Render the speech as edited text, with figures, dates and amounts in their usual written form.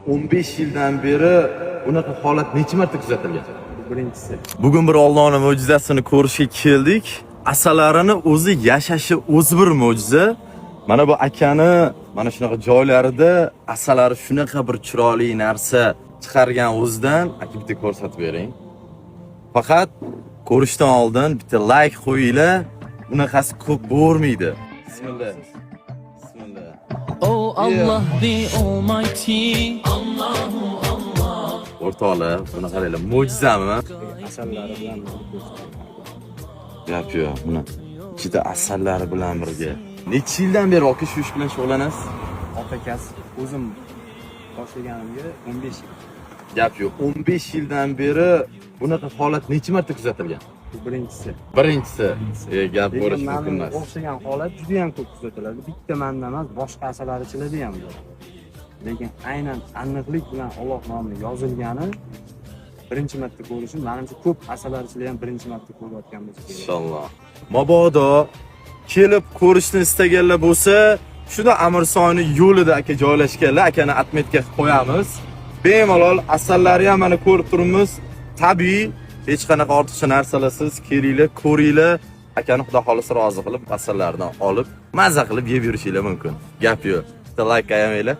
15 yildan beri bunaqa holat necha marta kuzatilgan? Birinchisi. Bugun bir Allohning mo'jizasini ko'rishga keldik. Asalarini o'zi yashashi o'zi bir mo'jiza. Mana bu akani mana shunaqa joylarida asalari shunaqa bir chiroyli narsa chiqargan o'zidan aka bitta ko'rsatib bering. Faqat ko'rishdan oldin bitta like qo'yinglar. Bunaqasi ko'p bo'lmaydi. Bismillah. Bismillah. Oh Allah the Almighty. O'rtoqlar, buni qaranglar, mo'jizami? Asallari bilan Gap yo'q, buni ichida asallari bilan birga. Necha yildan beri aka shu ish bilan shug'ullanasiz? ota kasb o'zim boshlaganimga 15 yil. Gap yo'q, 15 yildan beri bunaqa holat necha marta kuzatilgan? Bu birinchisi. Birinchisi. Gap bo'lish Lekin mumkin mana emas. o'xshagan holat juda ham ko'p kuzatiladi. Bitta manda emas, boshqa asalarichilarda ham bor. Lekin aynan aniqlik bilan Alloh nomiga yozilgani birinchi marta ko'rishim, menimcha ko'p asalarichilar ham birinchi marta ko'rayotgan bo'lsa kerak. Inshaalloh. Mabodo kelib ko'rishni istaganlar bo'lsa, shunda Amirsoni yo'lida aka joylashganlar, akani atmetga qo'yamiz. Bemalol asallari ham mana ko'rib turibmiz. Tabiiy, hech qanaqa ortiqcha narsalarsiz kelinglar, ko'ringlar. Akani Xudo xolisa rozi qilib asallardan olib, mazza qilib yeb yurishinglar mumkin. Gap yo'q. Bitta like qo'yinglar.